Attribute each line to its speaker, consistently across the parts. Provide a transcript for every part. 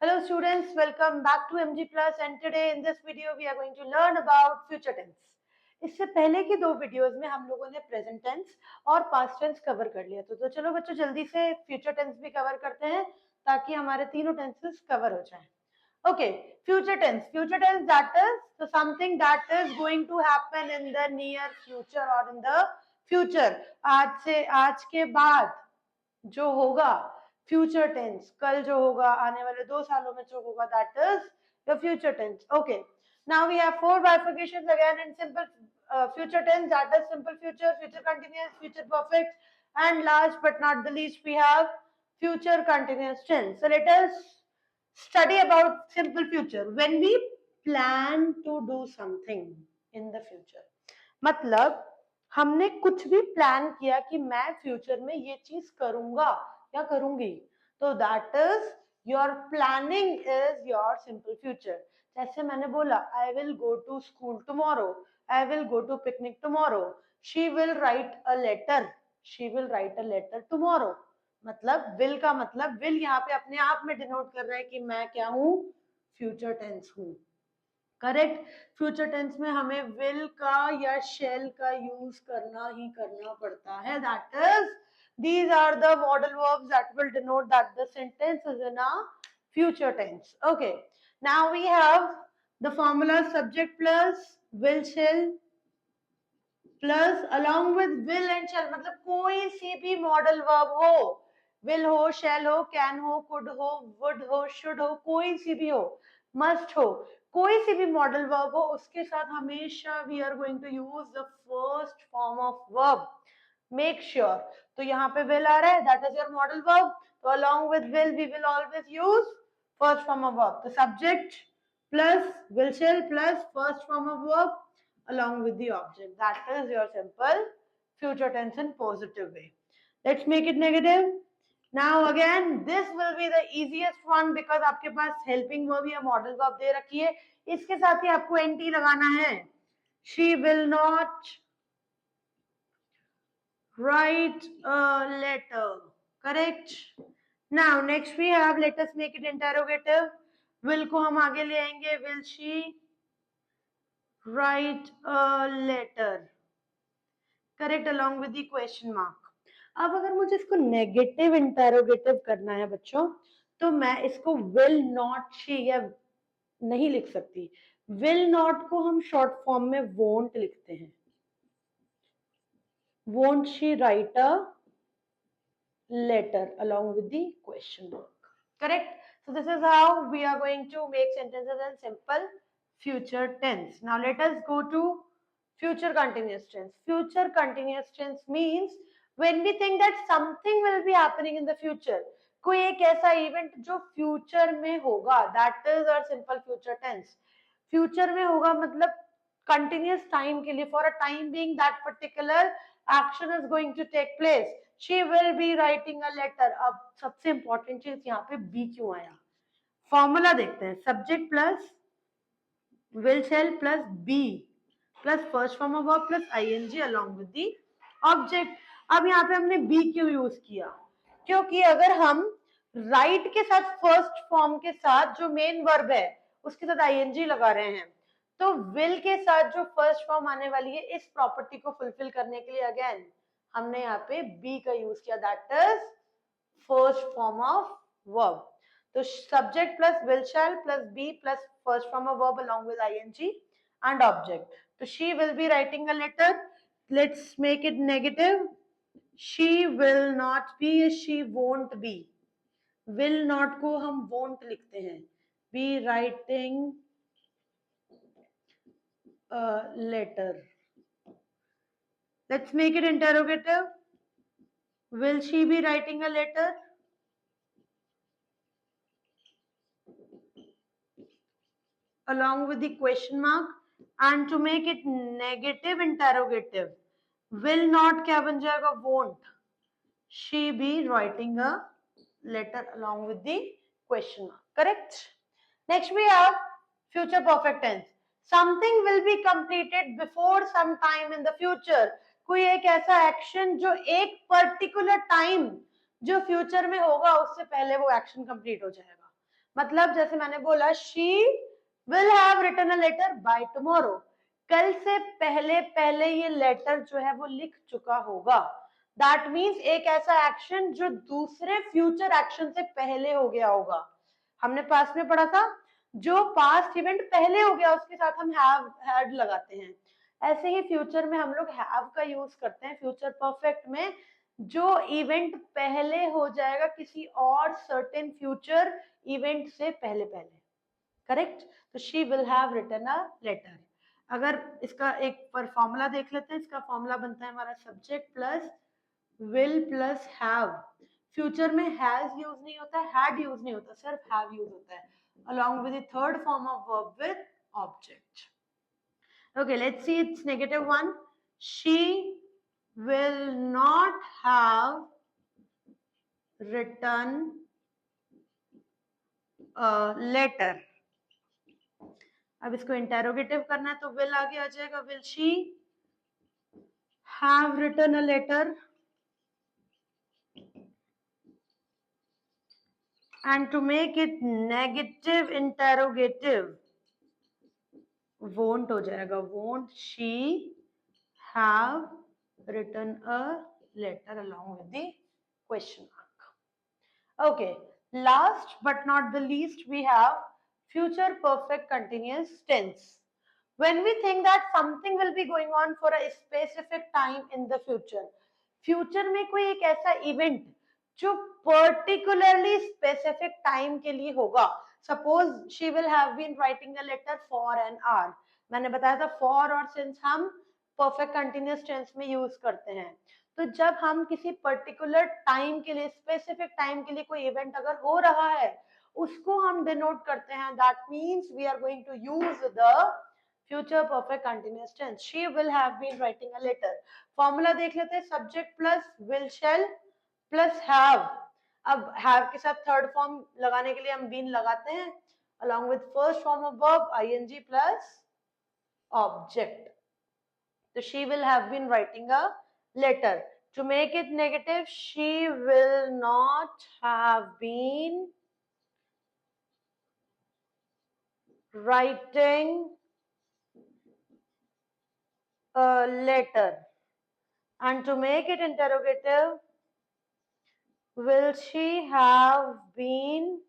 Speaker 1: Hello students, welcome back to MG Plus and today in this video we are going to learn about future tense. इससे पहले की दो videos में हम लोगों ने प्रेजेंट टेंस और पास्ट टेंस कवर कर लिया तो चलो बच्चों जल्दी से फ्यूचर टेंस भी कवर करते हैं ताकि हमारे तीनों टेंसेस कवर हो जाएं. Okay, future tense that is so something that is going to happen in the near future or in the future. आज के बाद जो होगा फ्यूचर टेंस, कल जो होगा, आने वाले 2 सालों में जो होगा, that is the future tense. Okay, now we have four bifurcations again in simple future tense, that is simple future, future continuous, future perfect, and last but not the least we have future continuous tense. So let us study about simple future. When we plan to do something in the future, मतलब हमने कुछ भी plan किया कि मैं future में ये चीज करूंगा या करूंगी, तो that is your planning is your simple future. जैसे मैंने बोला, I will go to school tomorrow, I will go to picnic tomorrow, she will write a letter, she will write a letter tomorrow. मतलब will का मतलब will यहाँ पे अपने आप में डिनोट कर रहा है कि मैं क्या हूँ, फ्यूचर टेंस हूँ. करेक्ट. फ्यूचर टेंस में हमें विल का या शेल का यूज करना ही करना पड़ता है. That is these are the modal verbs that will denote that the sentence is in a future tense. Okay, now we have the formula subject plus will shall plus along with will and shall. मतलब कोई सी भी modal verb हो, will हो, shall हो, can हो, could हो, would हो, should हो, कोई सी भी हो, must हो, कोई सी भी मॉडल वर्ब हो, उसके साथ हमेशा we are going to use the first form of verb. Make sure. तो यहाँ पे विल आ रहा है, that is your modal verb, तो along with will we will always use first form of verb. तो subject plus will shall plus first form of verb along with the object. That is your simple future tense in positive way. Let's make it negative. Now again this will be the easiest one because आपके पास helping verb या model verb दे रखी है. इसके साथ ही आपको NT लगाना है. She will not write a letter. Correct. Now next we have, let us make it interrogative. Will को हम आगे ले आएंगे. Will she write a letter? Correct, along with the question mark. अब अगर मुझे इसको नेगेटिव इंटेरोगेटिव करना है बच्चों, तो मैं इसको विल नॉट शी या नहीं लिख सकती. विल नॉट को हम शॉर्ट फॉर्म में वोंट लिखते हैं. Won't she write a letter along with the question mark. Correct. So this is how we are going to make sentences in simple future tense. Now let us go to future continuous tense. Future continuous tense means when we think that something will be happening in the future. कोई एक ऐसा event जो future में होगा, that is our simple future tense. Future में होगा मतलब continuous time के लिए, for a time being that particular action is going to take place. She will be writing a letter. अब सबसे इंपॉर्टेंट चीज यहाँ पे बी क्यों आया, फॉर्मूला देखते हैं. Subject plus will shall plus be plus first form of verb plus ing along with the object. अब यहाँ पे हमने be क्यों यूज किया, क्योंकि अगर हम राइट के साथ फर्स्ट फॉर्म के साथ जो मेन वर्ब है उसके साथ ing लगा रहे हैं, तो will के साथ जो फर्स्ट फॉर्म आने वाली है इस प्रॉपर्टी को फुलफिल करने के लिए अगेन हमने यहाँ पे be का यूज किया, that is first form of verb. तो subject plus will shall plus be plus first form of verb along with ing and object. So she will be writing a letter. Let's make it negative. She will not be, she won't be. Will not को हम won't लिखते हैं. Be writing a letter. Let's make it interrogative. Will she be writing a letter? Along with the question mark. And to make it negative interrogative, will not क्या बन जाएगा, won't she be writing a letter along with the question mark. Correct. Next we have future perfect tense. Something will be completed before some time in the future. कोई एक ऐसा action जो एक particular time जो future में होगा उससे पहले वो एक्शन कंप्लीट हो जाएगा. मतलब जैसे मैंने बोला she will have written a letter by tomorrow, कल से पहले पहले ये लेटर जो है वो लिख चुका होगा। दैट मीन्स एक ऐसा एक्शन जो दूसरे फ्यूचर एक्शन से पहले हो गया होगा। हमने पास्ट में पढ़ा था जो पास्ट इवेंट पहले हो गया उसके साथ हम हैव हैड लगाते हैं, ऐसे ही फ्यूचर में हम लोग हैव का यूज करते हैं फ्यूचर परफेक्ट में, जो इवेंट पहले हो जाएगा किसी और सर्टेन फ्यूचर इवेंट से पहले पहले। करेक्ट? तो she will have written a letter. अगर इसका एक पर फॉर्मूला देख लेते हैं, इसका फॉर्मूला बनता है हमारा subject plus will plus have. Future में हैज यूज नहीं होता, हैड यूज नहीं होता, सिर्फ हैव यूज होता है along with the third form of verb with object. Okay, let's see its negative one. She will not have written a letter. अब इसको इंटेरोगेटिव करना है तो will आगे आ जाएगा, will she have written a letter? And to make it negative interrogative, won't हो जाएगा, won't she have written a letter along with the question mark. Okay, last but not the least, we have future perfect continuous tense. When we think that something will be going on for a specific time in the future, future में कोई एक ऐसा event जो particularly specific time के लिए होगा, suppose she will have been writing a letter for an hour, मैंने बताया था फॉर और सिंस हम परफेक्ट कंटिन्यूअस टेंस में यूज करते हैं, तो जब हम किसी पर्टिकुलर टाइम के लिए स्पेसिफिक टाइम के लिए कोई इवेंट अगर हो रहा है उसको हम डिनोट करते हैं, that means we are going to use the future perfect continuous tense. She will have been writing a letter, formula देख लेते हैं, subject plus will shall plus have. अब हैव के साथ थर्ड फॉर्म लगाने के लिए हम बीन लगाते हैं along with first form of verb ing plus object. So she will have been writing a letter. To make it negative, she will not have been writing a letter. And to make it interrogative, will she have been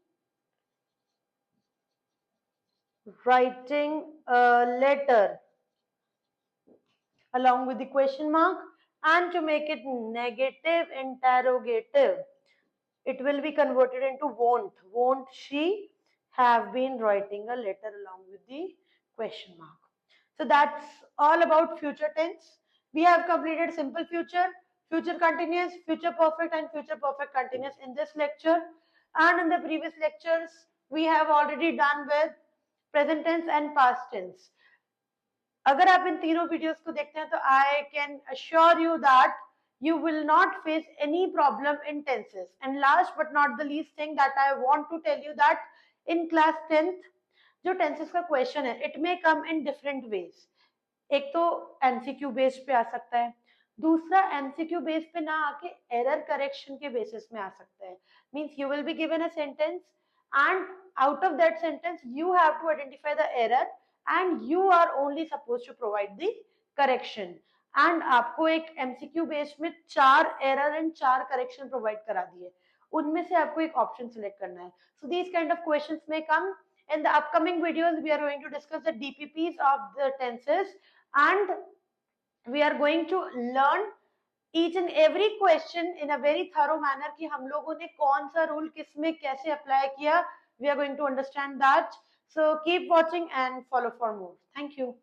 Speaker 1: writing a letter along with the question mark? And to make it negative interrogative, it will be converted into won't. Won't she have been writing a letter along with the question mark? So that's all about future tense. We have completed simple future, future continuous, future perfect and future perfect continuous in this lecture. And in the previous lectures, we have already done with present tense and past tense. अगर आप इन तीनों videos को देखते हैं तो I can assure you that you will not face any problem in tenses. And last but not the least thing that I want to tell you that in class 10th जो tenses का question है it may come in different ways. एक तो MCQ base पे आ सकता है, दूसरा MCQ base पे ना आके एरर करेक्शन के बेसिस में आ सकता है। Means you will be given a sentence and out of that sentence you have to identify the error and you are only supposed to provide the correction. And आपको एक MCQ base में 4 error and 4 correction provide करा दिए, उनमें से आपको एक option select करना है. So these kind of questions may come in the upcoming videos. We are going to discuss the DPPs of the tenses and we are going to learn each and every question in a very thorough manner कि हम लोगों ने कौन सा rule किस में कैसे apply किया. We are going to understand that. So keep watching and follow for more. Thank you.